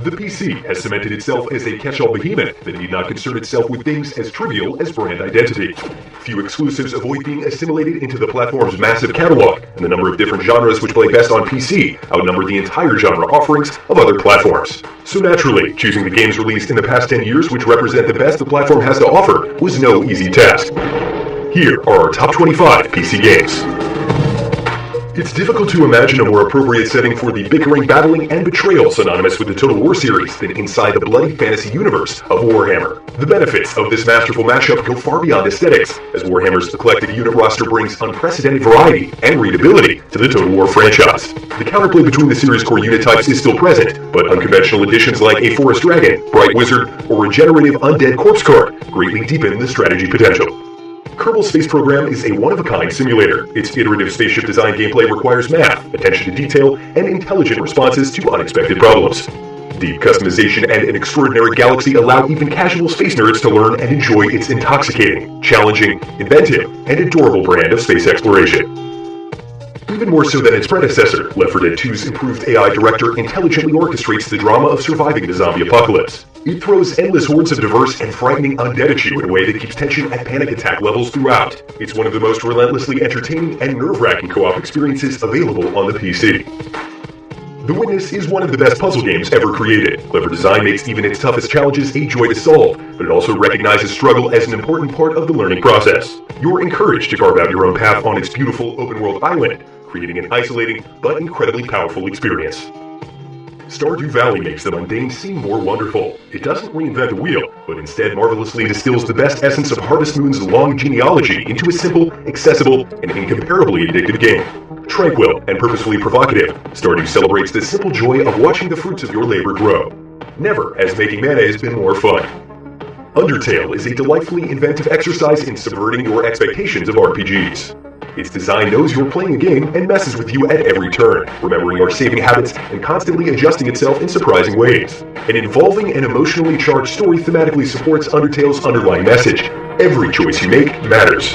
The PC has cemented itself as a catch-all behemoth that need not concern itself with things as trivial as brand identity. Few exclusives avoid being assimilated into the platform's massive catalog, and the number of different genres which play best on PC outnumber the entire genre offerings of other platforms. So naturally, choosing the games released in the past 10 years which represent the best the platform has to offer was no easy task. Here are our top 25 PC games. It's difficult to imagine a more appropriate setting for the bickering, battling, and betrayal synonymous with the Total War series than inside the bloody fantasy universe of Warhammer. The benefits of this masterful mashup go far beyond aesthetics, as Warhammer's eclectic unit roster brings unprecedented variety and readability to the Total War franchise. The counterplay between the series' core unit types is still present, but unconventional additions like a Forest Dragon, Bright Wizard, or regenerative undead corpse card greatly deepen the strategy potential. Kerbal Space Program is a one-of-a-kind simulator. Its iterative spaceship design gameplay requires math, attention to detail, and intelligent responses to unexpected problems. Deep customization and an extraordinary galaxy allow even casual space nerds to learn and enjoy its intoxicating, challenging, inventive, and adorable brand of space exploration. Even more so than its predecessor, Left 4 Dead 2's improved AI director intelligently orchestrates the drama of surviving the zombie apocalypse. It throws endless hordes of diverse and frightening undead at you in a way that keeps tension at panic attack levels throughout. It's one of the most relentlessly entertaining and nerve-wracking co-op experiences available on the PC. The Witness is one of the best puzzle games ever created. Clever design makes even its toughest challenges a joy to solve, but it also recognizes struggle as an important part of the learning process. You're encouraged to carve out your own path on its beautiful open-world island, creating an isolating but incredibly powerful experience. Stardew Valley makes the mundane seem more wonderful. It doesn't reinvent the wheel, but instead marvelously distills the best essence of Harvest Moon's long genealogy into a simple, accessible, and incomparably addictive game. Tranquil and purposefully provocative, Stardew celebrates the simple joy of watching the fruits of your labor grow. Never has making mayonnaise been more fun. Undertale is a delightfully inventive exercise in subverting your expectations of RPGs. Its design knows you're playing a game and messes with you at every turn, remembering your saving habits and constantly adjusting itself in surprising ways. An involving and emotionally charged story thematically supports Undertale's underlying message. Every choice you make matters.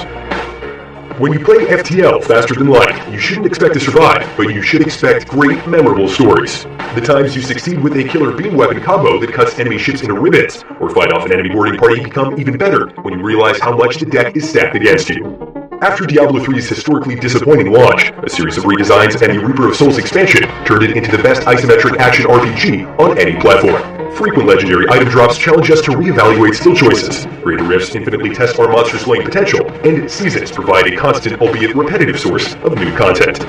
When you play FTL faster than light, you shouldn't expect to survive, but you should expect great, memorable stories. The times you succeed with a killer beam weapon combo that cuts enemy ships into ribbons, or fight off an enemy boarding party become even better when you realize how much the deck is stacked against you. After Diablo 3's historically disappointing launch, a series of redesigns and the Reaper of Souls expansion turned it into the best isometric action RPG on any platform. Frequent legendary item drops challenge us to reevaluate skill choices. Greater Rifts infinitely test our monster-slaying potential, and Seasons provide a constant, albeit repetitive, source of new content.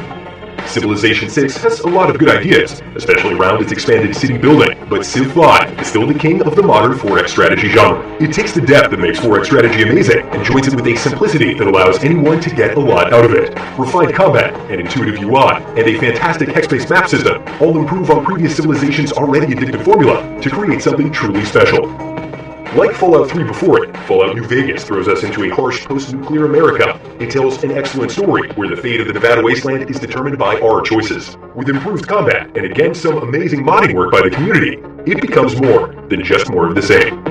Civilization 6 has a lot of good ideas, especially around its expanded city building, but Civ 5 is still the king of the modern 4X strategy genre. It takes the depth that makes 4X strategy amazing and joins it with a simplicity that allows anyone to get a lot out of it. Refined combat, an intuitive UI, and a fantastic hex-based map system all improve on previous Civilization's already addictive formula to create something truly special. Like Fallout 3 before it, Fallout New Vegas throws us into a harsh post-nuclear America. It tells an excellent story where the fate of the Nevada wasteland is determined by our choices. With improved combat and again some amazing modding work by the community, it becomes more than just more of the same.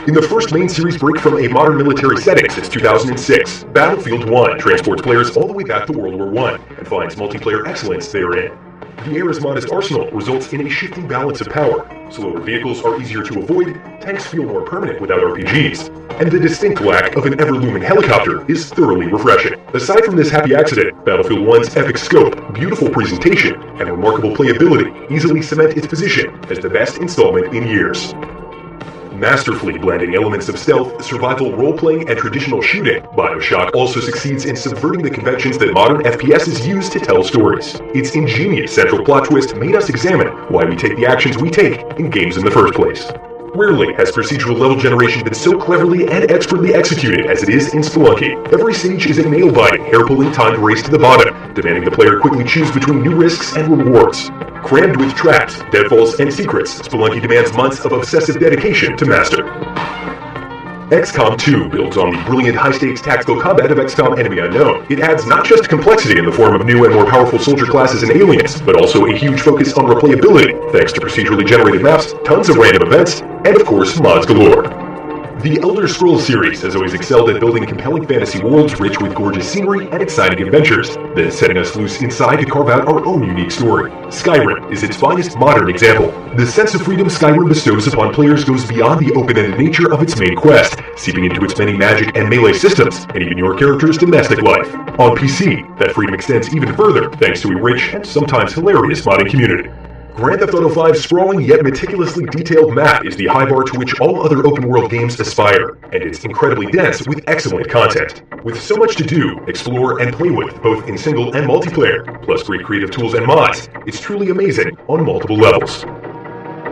In the first main series break from a modern military setting since 2006, Battlefield 1 transports players all the way back to World War I and finds multiplayer excellence therein. The era's modest arsenal results in a shifting balance of power. Slower vehicles are easier to avoid, tanks feel more permanent without RPGs, and the distinct lack of an ever-looming helicopter is thoroughly refreshing. Aside from this happy accident, Battlefield 1's epic scope, beautiful presentation, and remarkable playability easily cement its position as the best installment in years. Masterfully blending elements of stealth, survival role-playing, and traditional shooting, BioShock also succeeds in subverting the conventions that modern FPSs use to tell stories. Its ingenious central plot twist made us examine why we take the actions we take in games in the first place. Rarely has procedural level generation been so cleverly and expertly executed as it is in Spelunky. Every stage is a nail-biting, hair-pulling timed race to the bottom, demanding the player quickly choose between new risks and rewards. Crammed with traps, deadfalls, and secrets, Spelunky demands months of obsessive dedication to master. XCOM 2 builds on the brilliant high-stakes tactical combat of XCOM Enemy Unknown. It adds not just complexity in the form of new and more powerful soldier classes and aliens, but also a huge focus on replayability, thanks to procedurally generated maps, tons of random events, and of course mods galore. The Elder Scrolls series has always excelled at building compelling fantasy worlds rich with gorgeous scenery and exciting adventures, then setting us loose inside to carve out our own unique story. Skyrim is its finest modern example. The sense of freedom Skyrim bestows upon players goes beyond the open-ended nature of its main quest, seeping into its many magic and melee systems, and even your character's domestic life. On PC, that freedom extends even further thanks to a rich and sometimes hilarious modding community. Grand Theft Auto V's sprawling yet meticulously detailed map is the high bar to which all other open-world games aspire, and it's incredibly dense with excellent content. With so much to do, explore, and play with, both in single and multiplayer, plus great creative tools and mods, it's truly amazing on multiple levels.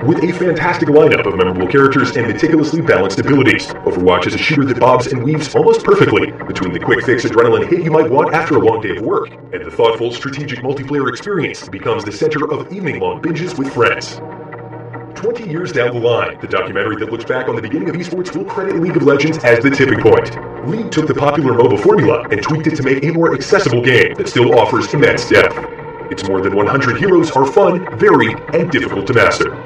With a fantastic lineup of memorable characters and meticulously balanced abilities, Overwatch is a shooter that bobs and weaves almost perfectly between the quick-fix adrenaline hit you might want after a long day of work, and the thoughtful, strategic multiplayer experience that becomes the center of evening-long binges with friends. 20 years down the line, the documentary that looks back on the beginning of esports will credit League of Legends as the tipping point. League took the popular MOBA formula and tweaked it to make a more accessible game that still offers immense depth. Its more than 100 heroes are fun, varied, and difficult to master.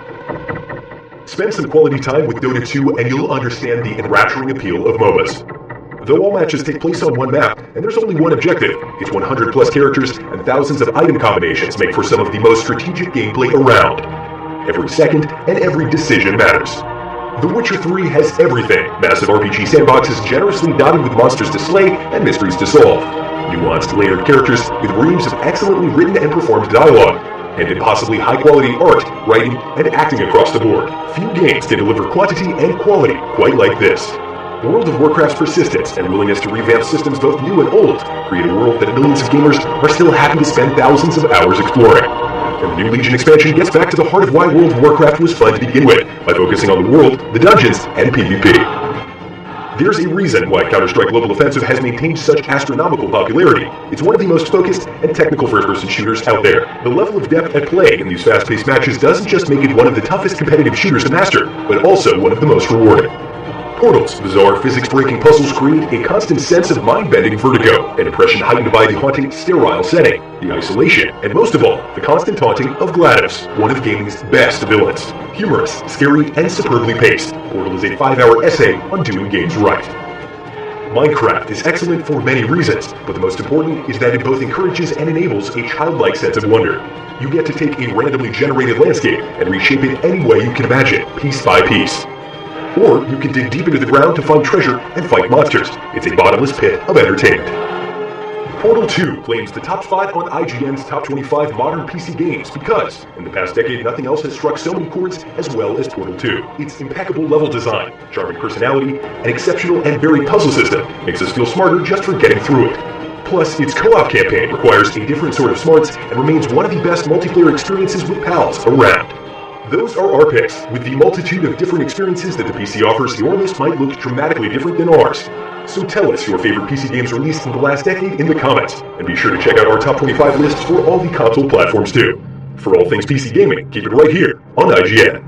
Spend some quality time with Dota 2 and you'll understand the enrapturing appeal of MOBAs. Though all matches take place on one map, and there's only one objective, its 100 plus characters and thousands of item combinations make for some of the most strategic gameplay around. Every second and every decision matters. The Witcher 3 has everything. Massive RPG sandboxes generously dotted with monsters to slay and mysteries to solve. Nuanced, layered characters with reams of excellently written and performed dialogue. And impossibly high-quality art, writing, and acting across the board. Few games can deliver quantity and quality quite like this. World of Warcraft's persistence and willingness to revamp systems both new and old create a world that millions of gamers are still happy to spend thousands of hours exploring. And the new Legion expansion gets back to the heart of why World of Warcraft was fun to begin with, by focusing on the world, the dungeons, and PvP. There's a reason why Counter-Strike Global Offensive has maintained such astronomical popularity. It's one of the most focused and technical first-person shooters out there. The level of depth at play in these fast-paced matches doesn't just make it one of the toughest competitive shooters to master, but also one of the most rewarding. Portal's bizarre physics-breaking puzzles create a constant sense of mind-bending vertigo, an impression heightened by the haunting, sterile setting, the isolation, and most of all, the constant taunting of GLaDOS, one of gaming's best villains. Humorous, scary, and superbly paced, Portal is a 5-hour essay on doing games right. Minecraft is excellent for many reasons, but the most important is that it both encourages and enables a childlike sense of wonder. You get to take a randomly generated landscape and reshape it any way you can imagine, piece by piece. Or you can dig deep into the ground to find treasure and fight monsters. It's a bottomless pit of entertainment. Portal 2 claims the top spot on IGN's top 25 modern PC games because, in the past decade, nothing else has struck so many chords as well as Portal 2. Its impeccable level design, charming personality, and exceptional and varied puzzle system makes us feel smarter just for getting through it. Plus, its co-op campaign requires a different sort of smarts and remains one of the best multiplayer experiences with pals around. Those are our picks. With the multitude of different experiences that the PC offers, your list might look dramatically different than ours. So tell us your favorite PC games released in the last decade in the comments, and be sure to check out our top 25 lists for all the console platforms too. For all things PC gaming, keep it right here on IGN.